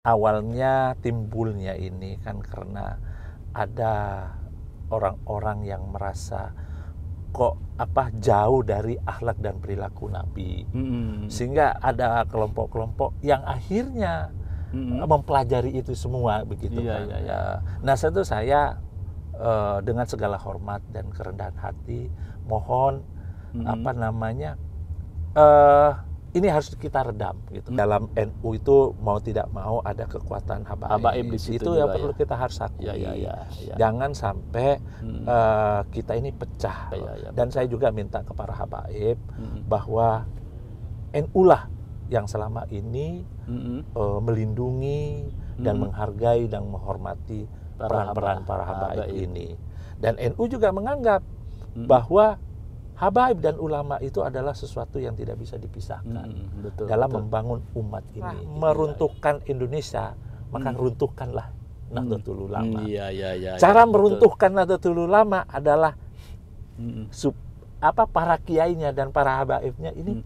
Awalnya timbulnya ini kan karena ada orang-orang yang merasa kok jauh dari akhlak dan perilaku Nabi. Sehingga ada kelompok-kelompok yang akhirnya mempelajari itu semua begitu kan. Nah, saya dengan segala hormat dan kerendahan hati mohon ini harus kita redam gitu. Dalam NU itu mau tidak mau ada kekuatan habaib di situ itu yang perlu kita harus akui. Jangan sampai kita ini pecah. Dan saya juga minta ke para habaib bahwa NU lah yang selama ini melindungi dan menghargai dan menghormati peran-peran para habaib ini. Dan NU juga menganggap bahwa habaib dan ulama itu adalah sesuatu yang tidak bisa dipisahkan dalam membangun umat ini. Meruntuhkan Indonesia, maka runtuhkanlah Nahdlatul Ulama. Cara meruntuhkan Nahdlatul Ulama adalah para kiainya dan para habaibnya ini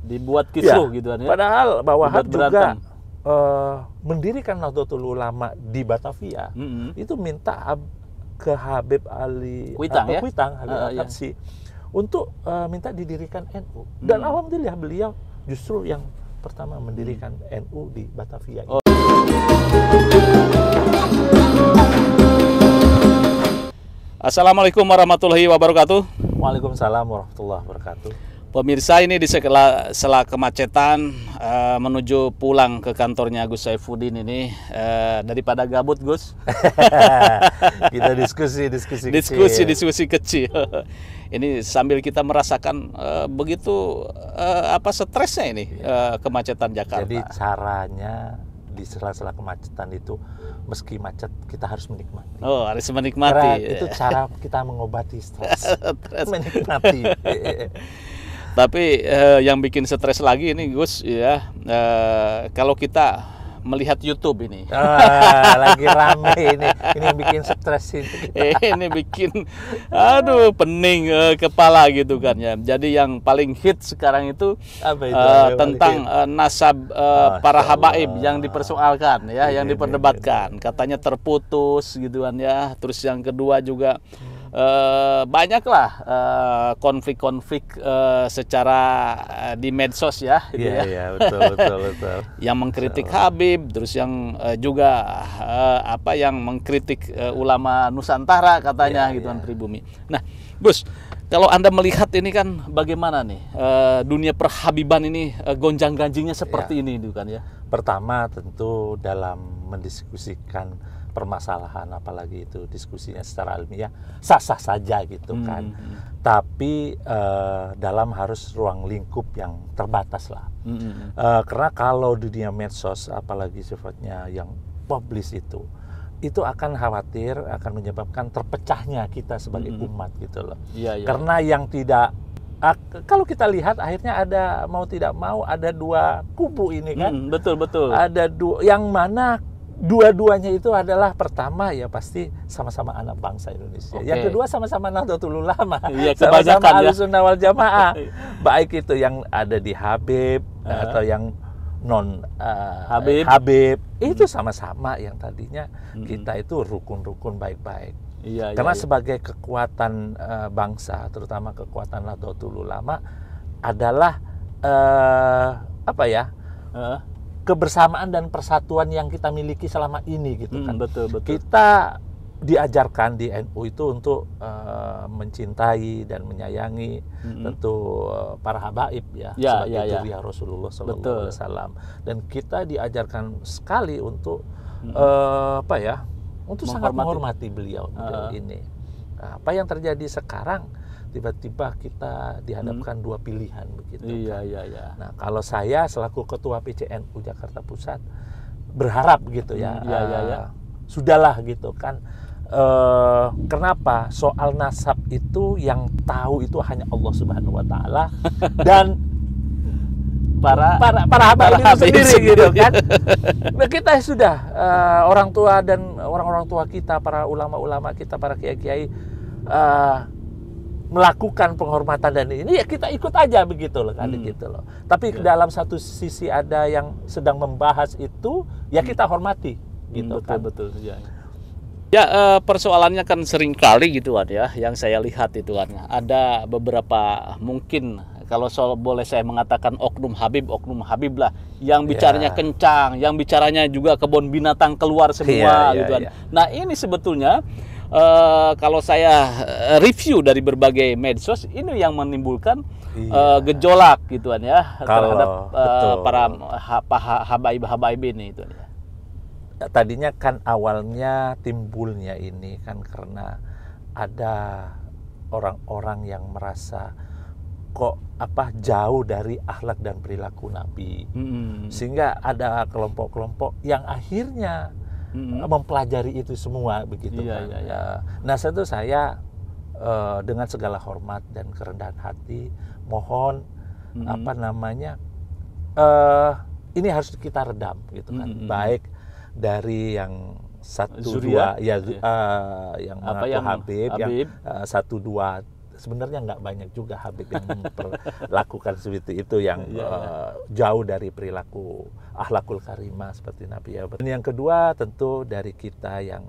dibuat kisruh gitu kan ya. Padahal Wahab juga mendirikan Nahdlatul Ulama di Batavia. Itu minta ke Habib Ali Kuitang, untuk minta didirikan NU. Dan alhamdulillah beliau justru yang pertama mendirikan NU di Batavia. Assalamualaikum warahmatullahi wabarakatuh. Waalaikumsalam warahmatullahi wabarakatuh. Pemirsa, ini di sela kemacetan menuju pulang ke kantornya Gus Saifuddin ini, daripada gabut Gus. Kita diskusi kecil. Ini sambil kita merasakan begitu stresnya ini kemacetan Jakarta. Jadi caranya di sela-sela kemacetan itu meski macet kita harus menikmati. Oh, harus menikmati. Karena itu cara kita mengobati stres. Menikmati. Tapi yang bikin stres lagi ini Gus ya, kalau kita melihat YouTube ini. Lagi rame ini yang bikin stres itu. Ini bikin pening kepala gitu kan ya. Jadi yang paling hit sekarang itu tentang nasab para habaib yang dipersoalkan ya, yang diperdebatkan. Katanya terputus gitu kan ya. Terus yang kedua juga banyaklah konflik-konflik secara di medsos ya, gitu betul. Yang mengkritik Habib, terus yang juga yang mengkritik ulama Nusantara katanya gitu kan pribumi. Nah, Gus, kalau Anda melihat ini kan bagaimana nih dunia perhabiban ini gonjang-ganjingnya seperti ini gitu kan ya. Pertama tentu dalam mendiskusikan permasalahan, apalagi itu diskusinya secara ilmiah sah-sah saja gitu kan. Tapi dalam harus ruang lingkup yang terbatas lah. Karena kalau dunia medsos apalagi sifatnya yang publis itu akan khawatir akan menyebabkan terpecahnya kita sebagai umat gitu loh. Karena yang tidak kalau kita lihat akhirnya ada mau tidak mau ada dua kubu ini kan. Betul. Ada dua yang mana dua-duanya itu adalah pertama ya pasti sama-sama anak bangsa Indonesia. Yang kedua sama-sama Nahdlatul Ulama. Sama-sama Ahlussunnah wal Jamaah. Baik itu yang ada di Habib atau yang non Habib itu sama-sama yang tadinya kita itu rukun-rukun baik-baik. Karena sebagai kekuatan bangsa, terutama kekuatan Nahdlatul Ulama adalah kebersamaan dan persatuan yang kita miliki selama ini gitu kan. Betul. Kita diajarkan di NU itu untuk mencintai dan menyayangi tentu para habaib ya sebagai dzurriyyah Rasulullah sallallahu alaihi wasallam. Dan kita diajarkan sekali untuk untuk sangat menghormati beliau ini. Apa yang terjadi sekarang tiba-tiba kita dihadapkan dua pilihan begitu. Nah, kalau saya selaku ketua PCNU Jakarta Pusat berharap gitu ya. Sudahlah gitu kan. Kenapa? Soal nasab itu yang tahu itu hanya Allah Subhanahu wa taala dan para habaib itu sendiri gitu kan. Nah, kita sudah orang tua dan orang-orang tua kita, para ulama-ulama kita, para kiai-kiai melakukan penghormatan dan ini ya kita ikut aja begitu loh kan gitu loh. Tapi dalam satu sisi ada yang sedang membahas itu ya kita hormati gitu kan. Betul ya. Ya persoalannya kan sering kali gitu kan ya, yang saya lihat itu kan ada beberapa mungkin kalau boleh saya mengatakan oknum Habib lah yang bicaranya kencang, yang bicaranya juga kebun binatang keluar semua gitu kan. Nah ini sebetulnya kalau saya review dari berbagai medsos ini yang menimbulkan gejolak gitu kan ya terhadap para habaib ini itu ya. Tadinya kan awalnya timbulnya ini kan karena ada orang-orang yang merasa kok jauh dari akhlak dan perilaku Nabi, sehingga ada kelompok-kelompok yang akhirnya mempelajari itu semua begitu kan. Nah tentu saya dengan segala hormat dan kerendahan hati mohon ini harus kita redam gitu kan, baik dari yang yang mengaku Habib, yang satu dua sebenarnya nggak banyak juga Habib yang memperlakukan seperti itu yang jauh dari perilaku akhlakul karimah seperti Nabi ya. Dan yang kedua tentu dari kita yang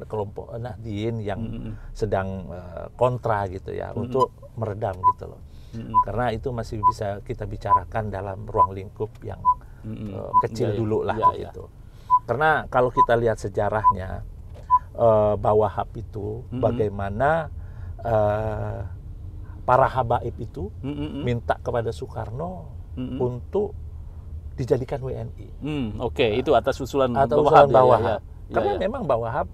kelompok Nahdien yang sedang kontra gitu ya untuk meredam gitu loh. Karena itu masih bisa kita bicarakan dalam ruang lingkup yang kecil dulu lah gitu. Karena kalau kita lihat sejarahnya Bawahab itu bagaimana para habaib itu minta kepada Soekarno untuk dijadikan WNI. Itu atas usulan Bawahab. Karena memang Bawahab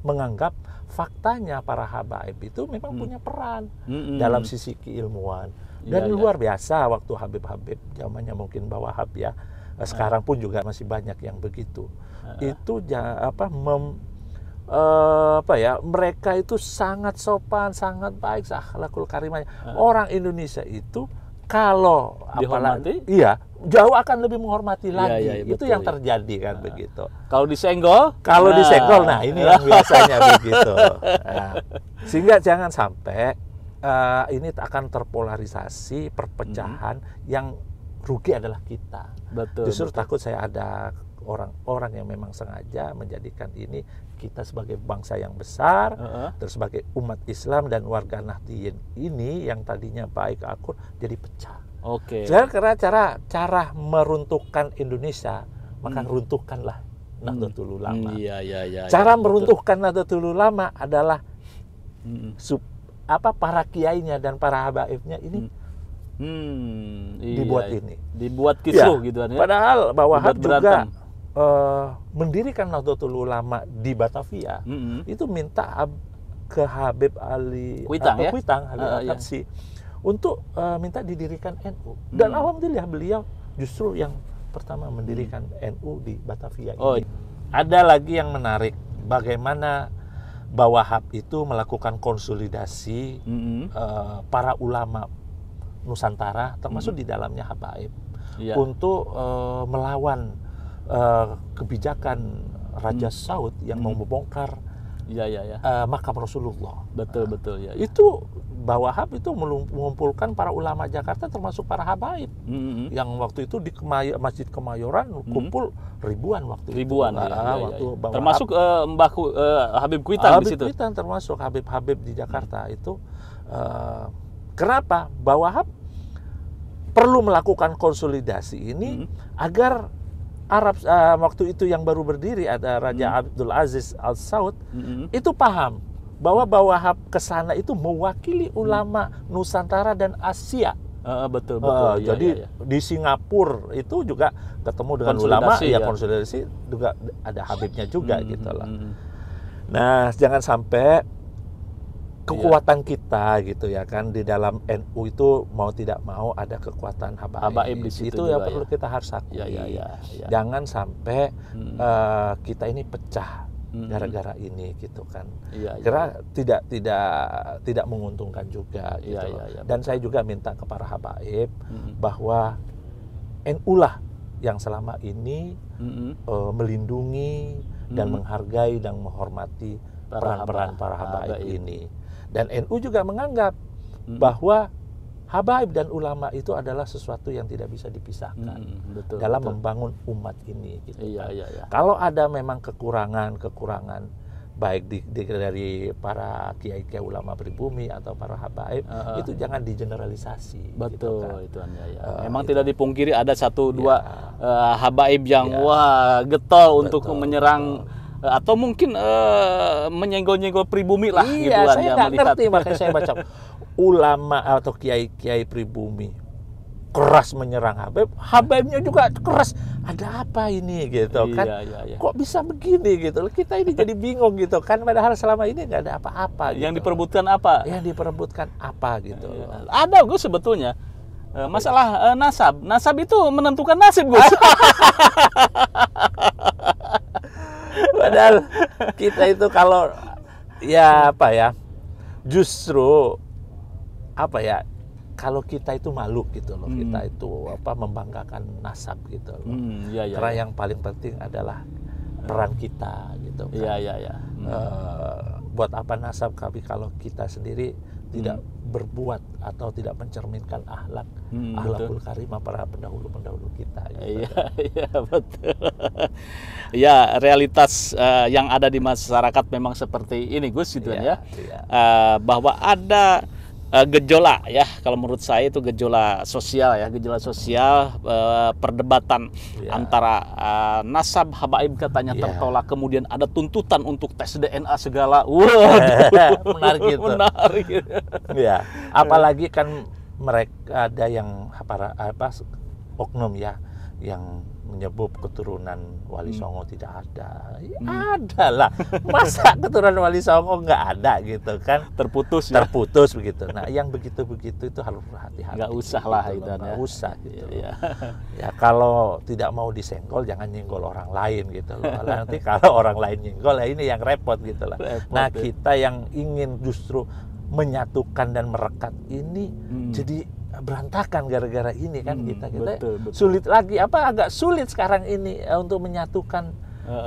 menganggap faktanya para habaib itu memang punya peran dalam sisi keilmuan. Dan luar biasa waktu Habib-Habib zamannya mungkin Bawahab ya. Sekarang pun juga masih banyak yang begitu. Itu mereka itu sangat sopan, sangat baik, akhlakul karimah. Orang Indonesia itu kalau dihormati, jauh akan lebih menghormati lagi. Itu yang terjadi kan begitu. Kalau disenggol, nah ini yang biasanya begitu. Nah, sehingga jangan sampai ini akan terpolarisasi, perpecahan yang rugi adalah kita. Justru takut saya ada orang-orang yang memang sengaja menjadikan ini kita sebagai bangsa yang besar, terus sebagai umat Islam dan warga Nahdien ini yang tadinya baik akur jadi pecah. Karena cara meruntuhkan Indonesia, maka runtuhkanlah Nahdlatul Ulama. Cara meruntuhkan Nahdlatul Ulama adalah para kiainya dan para habaibnya ini dibuat kisruh gitu kan ya. Padahal Bawahab juga mendirikan Nahdlatul Ulama di Batavia. Itu minta ke Habib Ali Kuitang Al-Qadsi untuk minta didirikan NU. Dan alhamdulillah beliau justru yang pertama mendirikan NU di Batavia ini. Ada lagi yang menarik, bagaimana Bawahab itu melakukan konsolidasi para ulama Nusantara, termasuk di dalamnya habaib, untuk melawan kebijakan Raja Saud yang mau membongkar makam Rasulullah. Betul. Itu Bawahab itu mengumpulkan para ulama Jakarta termasuk para habaib yang waktu itu di Masjid Kemayoran kumpul ribuan waktu itu. Termasuk Habib Kuitang di situ. Habib Kuitang termasuk Habib-Habib di Jakarta itu. Kenapa Bawahab perlu melakukan konsolidasi ini agar Arab waktu itu yang baru berdiri ada Raja Abdul Aziz Al Saud itu paham bahwa Bawahab ke sana itu mewakili ulama Nusantara dan Asia. Betul. Jadi di Singapura itu juga ketemu dengan ulama, konsolidasi juga ada Habibnya juga gitu loh. Nah, jangan sampai kekuatan kita gitu ya kan di dalam NU itu mau tidak mau ada kekuatan habaib di situ. Itu yang perlu kita harus akui. Jangan sampai kita ini pecah gara-gara ini gitu kan. Karena tidak menguntungkan juga gitu. Dan saya juga minta ke para habaib bahwa NU lah yang selama ini melindungi dan menghargai dan menghormati peran-peran para habaib ini. Dan NU juga menganggap bahwa habaib dan ulama itu adalah sesuatu yang tidak bisa dipisahkan dalam membangun umat ini. Gitu kan. Kalau ada memang kekurangan baik dari para kiai-kiai ulama pribumi atau para habaib, itu jangan digeneralisasi. Betul, gitu kan. Memang tidak dipungkiri ada satu dua habaib yang wah getol untuk menyerang atau mungkin menyenggol-nyenggol pribumi lah. Gitu kan, saya nggak ngerti, makanya saya baca ulama atau kiai-kiai pribumi keras menyerang habaibnya juga keras. Ada apa ini gitu kan? Kok bisa begini gitu? Kita ini jadi bingung gitu kan? Padahal selama ini nggak ada apa-apa. Yang diperebutkan apa? Yang diperebutkan apa gitu? Ada Gus sebetulnya masalah nasab. Nasab itu menentukan nasib Gus. Padahal kita itu kalau justru kalau kita itu malu gitu loh, kita itu membanggakan nasab gitu loh. Karena yang paling penting adalah peran kita gitu kan. Buat apa nasab kalau kita sendiri tidak berbuat atau tidak mencerminkan akhlakul karimah para pendahulu kita. Gitu. Iya betul. Ya realitas yang ada di masyarakat memang seperti ini Gus gitu ya. Bahwa ada gejolak ya, kalau menurut saya itu gejolak sosial perdebatan antara nasab habaib katanya tertolak, kemudian ada tuntutan untuk tes DNA segala. Menarik gitu. Ya, apalagi kan mereka ada yang oknum yang menyebut keturunan Wali Songo tidak ada. Ada lah. Masa keturunan Wali Songo nggak ada gitu kan? Terputus begitu. Nah, yang begitu-begitu itu harus hati-hati. Nggak usah lah itu. Nggak usah gitu. Ya kalau tidak mau disenggol jangan nyenggol orang lain gitu loh. Nanti kalau orang lain nyenggol ini yang repot gitu lah. Nah, kita yang ingin justru menyatukan dan merekat ini jadi berantakan gara-gara ini kan kita betul. Sulit lagi agak sulit sekarang ini untuk menyatukan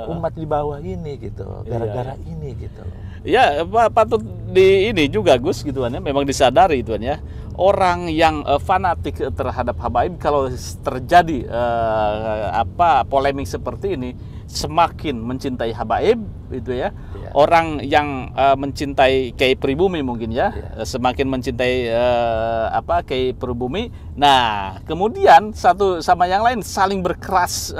umat di bawah ini gitu gara-gara ini gitu loh. Ya patut ini juga Gus gitu kan ya, memang disadari itu kan ya, orang yang fanatik terhadap habaib kalau terjadi polemik seperti ini semakin mencintai habaib itu ya. Orang yang mencintai kiai pribumi mungkin semakin mencintai kiai pribumi. Nah, kemudian satu sama yang lain saling berkeras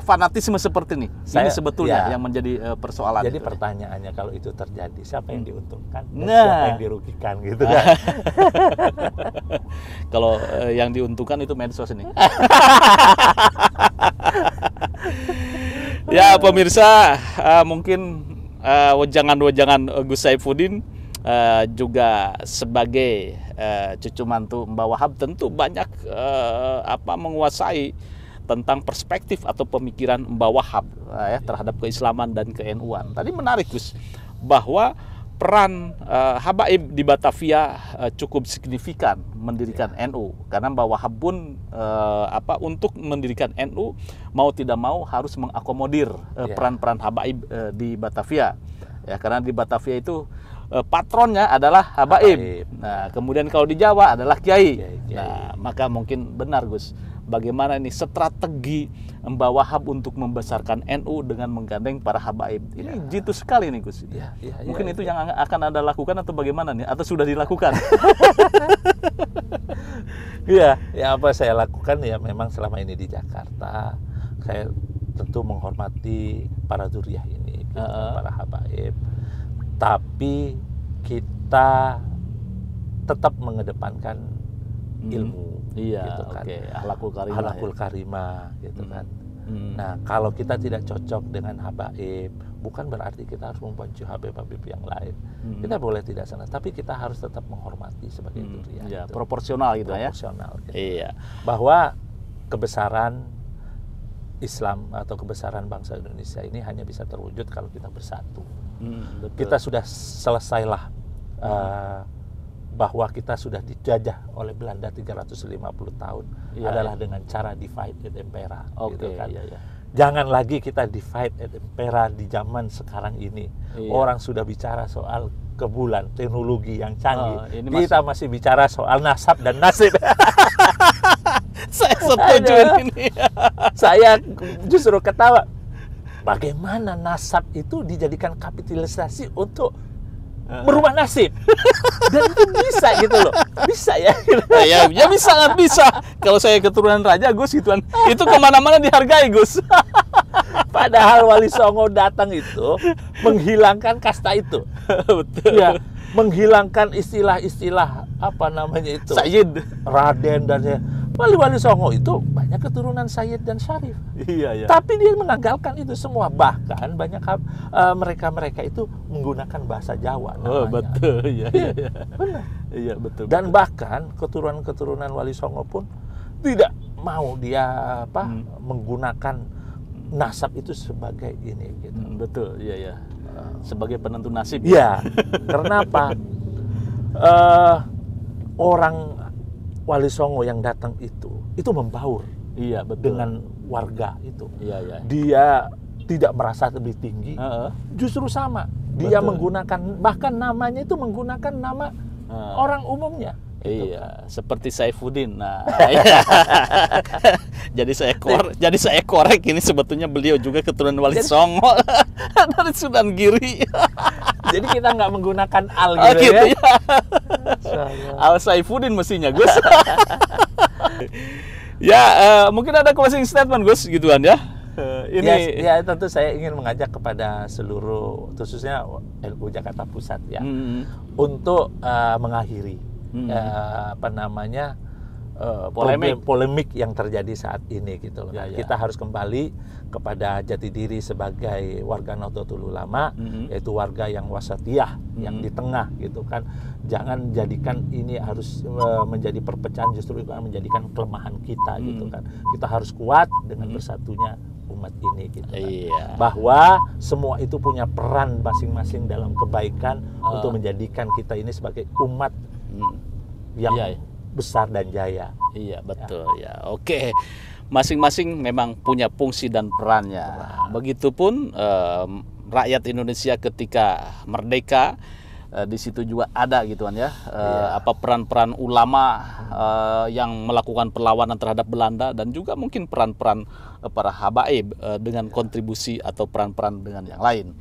fanatisme seperti ini. Ini sebetulnya yang menjadi persoalan. Jadi pertanyaannya kalau itu terjadi siapa yang diuntungkan dan siapa yang dirugikan gitu kan? Kalau yang diuntungkan itu medsos ini. Ya pemirsa, mungkin wejangan-wejangan Gus Saifuddin juga sebagai cucu mantu Mbah Wahab tentu banyak menguasai tentang perspektif atau pemikiran Mbah Wahab terhadap keislaman dan ke-NU-an. Tadi menarik Gus bahwa peran habaib di Batavia cukup signifikan mendirikan NU, karena Mbah Wahab pun untuk mendirikan NU mau tidak mau harus mengakomodir peran-peran habaib di Batavia ya, karena di Batavia itu patronnya adalah habaib. Nah, kemudian kalau di Jawa adalah kiai. Nah, maka mungkin benar Gus, bagaimana ini strategi Mbah Wahab untuk membesarkan NU dengan menggandeng para habaib. Ini jitu sekali nih Gus. Mungkin itu yang akan Anda lakukan atau bagaimana nih? Atau sudah dilakukan? Ya apa saya lakukan ya memang selama ini di Jakarta saya tentu menghormati para dzurriyyah ini, para habaib. Tapi kita tetap mengedepankan ilmu. Gitu kan. Akhlakul karimah gitu kan. Nah, kalau kita tidak cocok dengan habaib, bukan berarti kita harus membenci habaib-habaib yang lain. Kita boleh tidak sana, tapi kita harus tetap menghormati sebagai dzurriyyah. Gitu. Proporsional gitu ya. Gitu. Bahwa kebesaran Islam atau kebesaran bangsa Indonesia ini hanya bisa terwujud kalau kita bersatu. Kita sudah selesailah bahwa kita sudah dijajah oleh Belanda 350 tahun adalah dengan cara divide and impera gitu kan. Jangan lagi kita divide and impera di zaman sekarang ini. Iya. Orang sudah bicara soal ke bulan, teknologi yang canggih. Kita masih bicara soal nasab dan nasib. Saya setuju ini. Saya justru ketawa. Bagaimana nasab itu dijadikan kapitalisasi untuk merubah nasib. Dan itu bisa gitu loh. Bisa ya. Ya bisa, sangat bisa. Kalau saya keturunan raja, Gus, gituan. Itu kemana-mana dihargai, Gus. Padahal Wali Songo datang itu menghilangkan kasta itu. Betul. Ya, menghilangkan istilah-istilah apa namanya itu. Sayyid, Raden dan ya. Wali Songo itu banyak keturunan Sayyid dan Syarif. Iya. Tapi dia menanggalkan itu semua. Bahkan banyak mereka itu menggunakan bahasa Jawa namanya. Oh, betul. Iya. Benar. Iya, betul. Dan bahkan keturunan-keturunan Wali Songo pun tidak mau dia menggunakan nasab itu sebagai ini gitu. Betul. Iya. Sebagai penentu nasib. Iya. Karena apa? Orang Wali Songo yang datang itu membaur. Iya, betul. Dengan warga itu. Iya. Dia tidak merasa lebih tinggi. Justru sama. Dia menggunakan, bahkan namanya itu menggunakan nama orang umumnya. Iya, seperti Saifuddin. Nah, jadi saya korek ini sebetulnya beliau juga keturunan Wali Songo dari Sunan Giri. Jadi kita nggak menggunakan al gitu ya. Al Saifuddin mestinya, Gus. Ya, mungkin ada closing statement, Gus, gituan ya. Ini ya tentu saya ingin mengajak kepada seluruh, khususnya NU Jakarta Pusat ya, untuk mengakhiri polemik yang terjadi saat ini gitu loh. Kita harus kembali kepada jati diri sebagai warga Nahdlatul Ulama, yaitu warga yang wasatiyah, yang di tengah gitu kan. Jangan jadikan ini harus menjadi perpecahan, justru itu menjadikan kelemahan kita gitu kan. Kita harus kuat dengan bersatunya umat ini gitu kan. Bahwa semua itu punya peran masing-masing dalam kebaikan untuk menjadikan kita ini sebagai umat yang besar dan jaya. Iya, betul ya. Oke. Masing-masing memang punya fungsi dan perannya. Begitupun rakyat Indonesia ketika merdeka, di situ juga ada gituan ya. Apa peran-peran ulama yang melakukan perlawanan terhadap Belanda, dan juga mungkin peran-peran para habaib dengan kontribusi atau peran-peran dengan yang lain.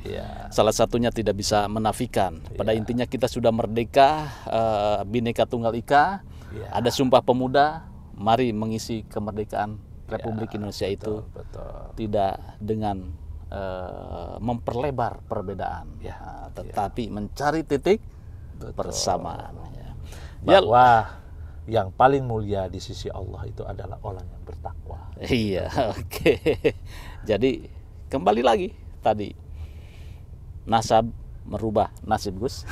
Salah satunya tidak bisa menafikan. Pada intinya kita sudah merdeka, Bhinneka Tunggal Ika, ada Sumpah Pemuda. Mari mengisi kemerdekaan Republik Indonesia itu tidak dengan memperlebar perbedaan, tetapi mencari titik persamaan. Bahwa yang paling mulia di sisi Allah itu adalah orang yang bertakwa. Iya, oke. Jadi kembali lagi tadi, nasab merubah nasib, Gus.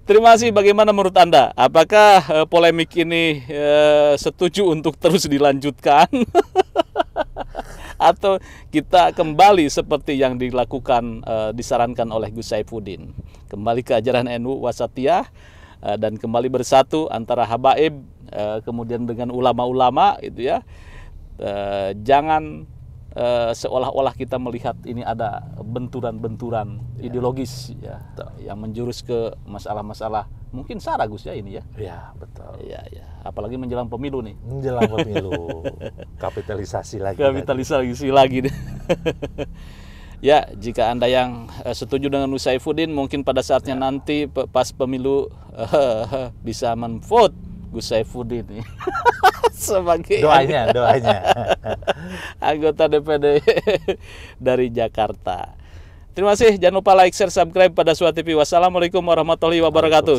Terima kasih. Bagaimana menurut Anda? Apakah polemik ini setuju untuk terus dilanjutkan? Atau kita kembali seperti yang dilakukan, disarankan oleh Gus Saifuddin, kembali ke ajaran NU Wasatiyah, dan kembali bersatu antara habaib, kemudian dengan ulama-ulama itu ya. Jangan seolah-olah kita melihat ini ada benturan-benturan ideologis ya, yang menjurus ke masalah-masalah mungkin sara, Gus ya ini ya. Iya, betul. Iya. Apalagi menjelang pemilu nih. Menjelang pemilu. Kapitalisasi lagi. Ya, jika Anda yang setuju dengan Gus Saifuddin, mungkin pada saatnya nanti pas pemilu bisa men-vote Gus Saifuddin nih. Sebagai doanya anggota DPD dari Jakarta. Terima kasih. Jangan lupa like, share, subscribe pada Suara TV. Wassalamualaikum warahmatullahi wabarakatuh.